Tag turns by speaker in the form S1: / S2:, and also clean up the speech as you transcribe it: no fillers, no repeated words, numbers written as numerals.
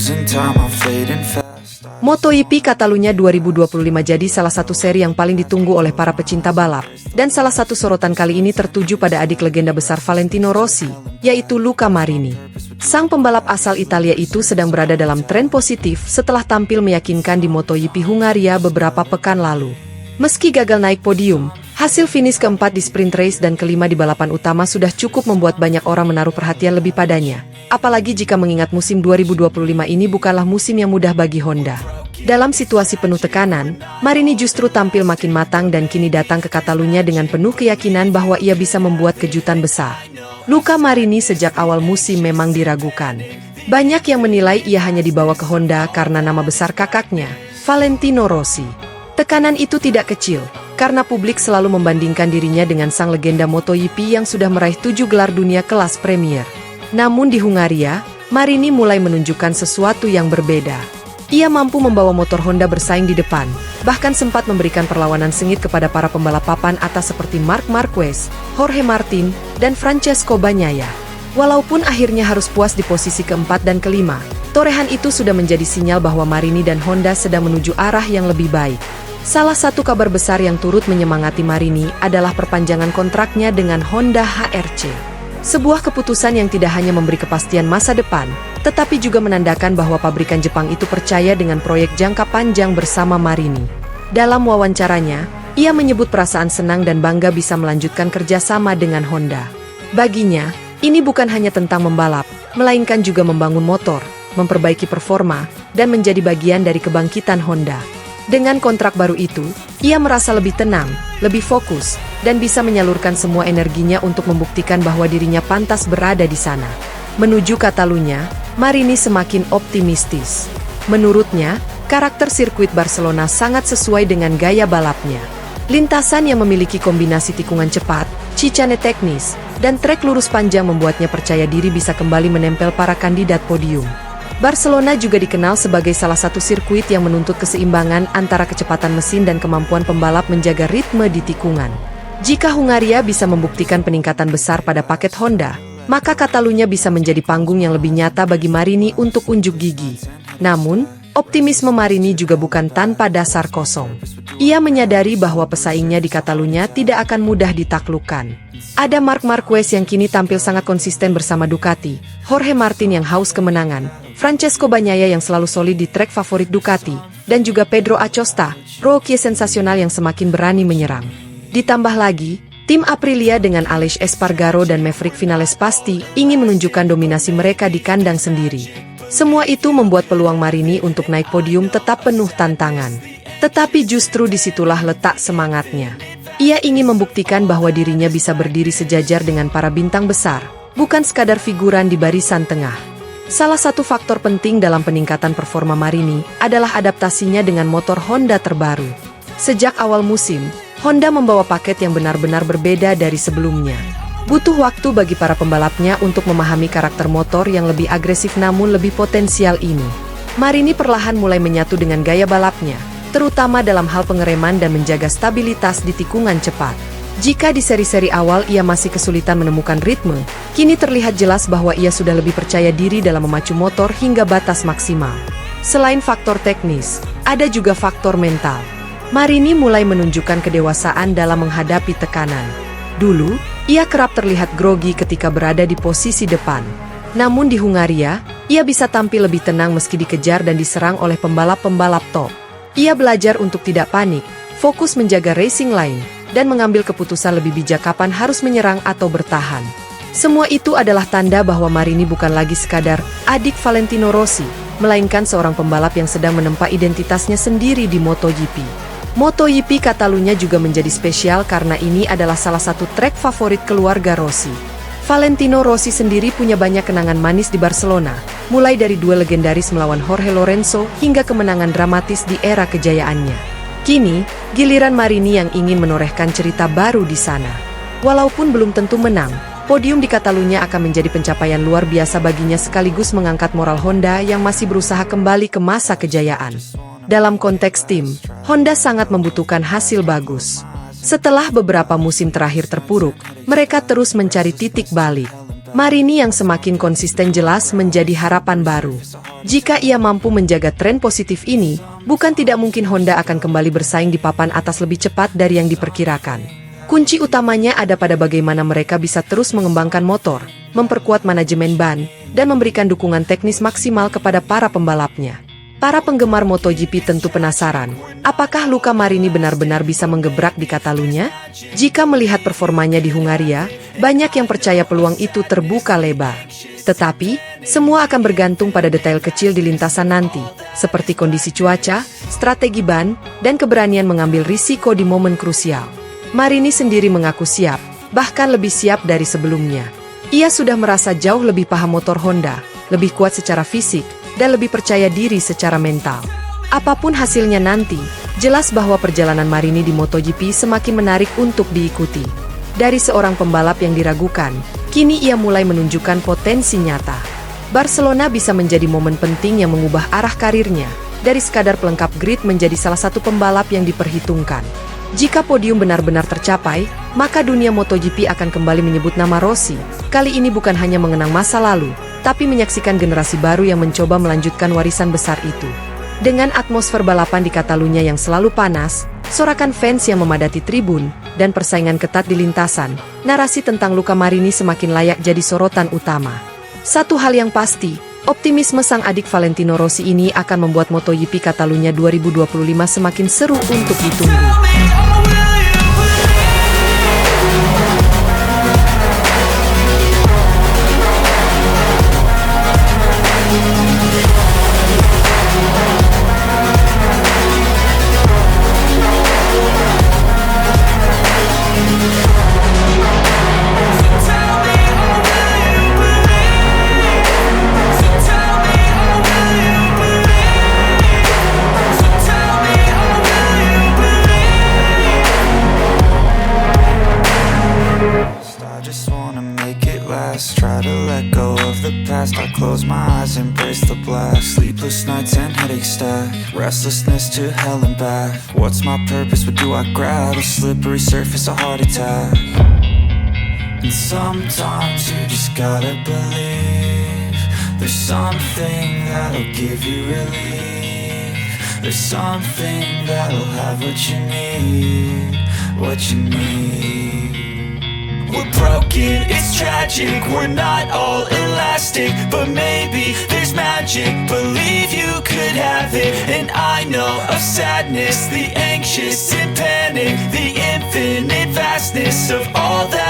S1: losing time, I'm fading fast.
S2: MotoGP Catalunya 2025 jadi salah satu seri yang paling ditunggu oleh para pecinta balap, dan salah satu sorotan kali ini tertuju pada adik legenda besar Valentino Rossi, yaitu Luca Marini. Sang pembalap asal Italia itu sedang berada dalam tren positif setelah tampil meyakinkan di MotoGP Hungaria beberapa pekan lalu. Meski gagal naik podium, hasil finish keempat di sprint race dan kelima di balapan utama sudah cukup membuat banyak orang menaruh perhatian lebih padanya. Apalagi jika mengingat musim 2025 ini bukanlah musim yang mudah bagi Honda. Dalam situasi penuh tekanan, Marini justru tampil makin matang dan kini datang ke Catalunya dengan penuh keyakinan bahwa ia bisa membuat kejutan besar. Luca Marini sejak awal musim memang diragukan. Banyak yang menilai ia hanya dibawa ke Honda karena nama besar kakaknya, Valentino Rossi. Tekanan itu tidak kecil, karena publik selalu membandingkan dirinya dengan sang legenda MotoGP yang sudah meraih 7 gelar dunia kelas Premier. Namun di Hungaria, Marini mulai menunjukkan sesuatu yang berbeda. Ia mampu membawa motor Honda bersaing di depan, bahkan sempat memberikan perlawanan sengit kepada para pembalap papan atas seperti Marc Marquez, Jorge Martin, dan Francesco Bagnaia. Walaupun akhirnya harus puas di posisi keempat dan kelima, torehan itu sudah menjadi sinyal bahwa Marini dan Honda sedang menuju arah yang lebih baik. Salah satu kabar besar yang turut menyemangati Marini adalah perpanjangan kontraknya dengan Honda HRC. Sebuah keputusan yang tidak hanya memberi kepastian masa depan, tetapi juga menandakan bahwa pabrikan Jepang itu percaya dengan proyek jangka panjang bersama Marini. Dalam wawancaranya, ia menyebut perasaan senang dan bangga bisa melanjutkan kerjasama dengan Honda. Baginya, ini bukan hanya tentang membalap, melainkan juga membangun motor, memperbaiki performa, dan menjadi bagian dari kebangkitan Honda. Dengan kontrak baru itu, ia merasa lebih tenang, lebih fokus, dan bisa menyalurkan semua energinya untuk membuktikan bahwa dirinya pantas berada di sana. Menuju Catalunya, Marini semakin optimistis. Menurutnya, karakter sirkuit Barcelona sangat sesuai dengan gaya balapnya. Lintasan yang memiliki kombinasi tikungan cepat, cicane teknis, dan trek lurus panjang membuatnya percaya diri bisa kembali menempel para kandidat podium. Barcelona juga dikenal sebagai salah satu sirkuit yang menuntut keseimbangan antara kecepatan mesin dan kemampuan pembalap menjaga ritme di tikungan. Jika Hungaria bisa membuktikan peningkatan besar pada paket Honda, maka Catalunya bisa menjadi panggung yang lebih nyata bagi Marini untuk unjuk gigi. Namun, optimisme Marini juga bukan tanpa dasar kosong. Ia menyadari bahwa pesaingnya di Catalunya tidak akan mudah ditaklukkan. Ada Marc Marquez yang kini tampil sangat konsisten bersama Ducati, Jorge Martin yang haus kemenangan, Francesco Bagnaia yang selalu solid di trek favorit Ducati, dan juga Pedro Acosta, rookie sensasional yang semakin berani menyerang. Ditambah lagi, tim Aprilia dengan Aleix Espargaro dan Maverick Vinales pasti ingin menunjukkan dominasi mereka di kandang sendiri. Semua itu membuat peluang Marini untuk naik podium tetap penuh tantangan. Tetapi justru disitulah letak semangatnya. Ia ingin membuktikan bahwa dirinya bisa berdiri sejajar dengan para bintang besar, bukan sekadar figuran di barisan tengah. Salah satu faktor penting dalam peningkatan performa Marini adalah adaptasinya dengan motor Honda terbaru. Sejak awal musim, Honda membawa paket yang benar-benar berbeda dari sebelumnya. Butuh waktu bagi para pembalapnya untuk memahami karakter motor yang lebih agresif namun lebih potensial ini. Marini perlahan mulai menyatu dengan gaya balapnya, terutama dalam hal pengereman dan menjaga stabilitas di tikungan cepat. Jika di seri-seri awal ia masih kesulitan menemukan ritme, kini terlihat jelas bahwa ia sudah lebih percaya diri dalam memacu motor hingga batas maksimal. Selain faktor teknis, ada juga faktor mental. Marini mulai menunjukkan kedewasaan dalam menghadapi tekanan. Dulu, ia kerap terlihat grogi ketika berada di posisi depan. Namun di Hungaria, ia bisa tampil lebih tenang meski dikejar dan diserang oleh pembalap-pembalap top. Ia belajar untuk tidak panik, fokus menjaga racing line, dan mengambil keputusan lebih bijak kapan harus menyerang atau bertahan. Semua itu adalah tanda bahwa Marini bukan lagi sekadar adik Valentino Rossi, melainkan seorang pembalap yang sedang menempa identitasnya sendiri di MotoGP. MotoGP Catalunya juga menjadi spesial karena ini adalah salah satu trek favorit keluarga Rossi. Valentino Rossi sendiri punya banyak kenangan manis di Barcelona, mulai dari duel legendaris melawan Jorge Lorenzo hingga kemenangan dramatis di era kejayaannya. Kini, giliran Marini yang ingin menorehkan cerita baru di sana. Walaupun belum tentu menang, podium di Catalunya akan menjadi pencapaian luar biasa baginya sekaligus mengangkat moral Honda yang masih berusaha kembali ke masa kejayaan. Dalam konteks tim, Honda sangat membutuhkan hasil bagus. Setelah beberapa musim terakhir terpuruk, mereka terus mencari titik balik. Marini yang semakin konsisten jelas menjadi harapan baru. Jika ia mampu menjaga tren positif ini, bukan tidak mungkin Honda akan kembali bersaing di papan atas lebih cepat dari yang diperkirakan. Kunci utamanya ada pada bagaimana mereka bisa terus mengembangkan motor, memperkuat manajemen ban, dan memberikan dukungan teknis maksimal kepada para pembalapnya. Para penggemar MotoGP tentu penasaran, apakah Luca Marini benar-benar bisa menggebrak di Catalunya? Jika melihat performanya di Hungaria, banyak yang percaya peluang itu terbuka lebar. Tetapi, semua akan bergantung pada detail kecil di lintasan nanti, seperti kondisi cuaca, strategi ban, dan keberanian mengambil risiko di momen krusial. Marini sendiri mengaku siap, bahkan lebih siap dari sebelumnya. Ia sudah merasa jauh lebih paham motor Honda, lebih kuat secara fisik, dan lebih percaya diri secara mental. Apapun hasilnya nanti, jelas bahwa perjalanan Marini di MotoGP semakin menarik untuk diikuti. Dari seorang pembalap yang diragukan, kini ia mulai menunjukkan potensi nyata. Barcelona bisa menjadi momen penting yang mengubah arah karirnya, dari sekadar pelengkap grid menjadi salah satu pembalap yang diperhitungkan. Jika podium benar-benar tercapai, maka dunia MotoGP akan kembali menyebut nama Rossi. Kali ini bukan hanya mengenang masa lalu, tapi menyaksikan generasi baru yang mencoba melanjutkan warisan besar itu. Dengan atmosfer balapan di Catalunya yang selalu panas, sorakan fans yang memadati tribun, dan persaingan ketat di lintasan, narasi tentang Luca Marini semakin layak jadi sorotan utama. Satu hal yang pasti, optimisme sang adik Valentino Rossi ini akan membuat MotoGP Catalunya 2025 semakin seru untuk ditunggu.
S1: Try to let go of the past. I close my eyes, embrace the black. Sleepless nights and headaches stack. Restlessness to hell and back. What's my purpose? What do I grab? A slippery surface, a heart attack. And sometimes you just gotta believe there's something that'll give you relief. There's something that'll have what you need. What you need. We're broken, it's tragic, we're not all elastic, but maybe there's magic, believe you could have it. And I know of sadness, the anxious and panic, the infinite vastness of all that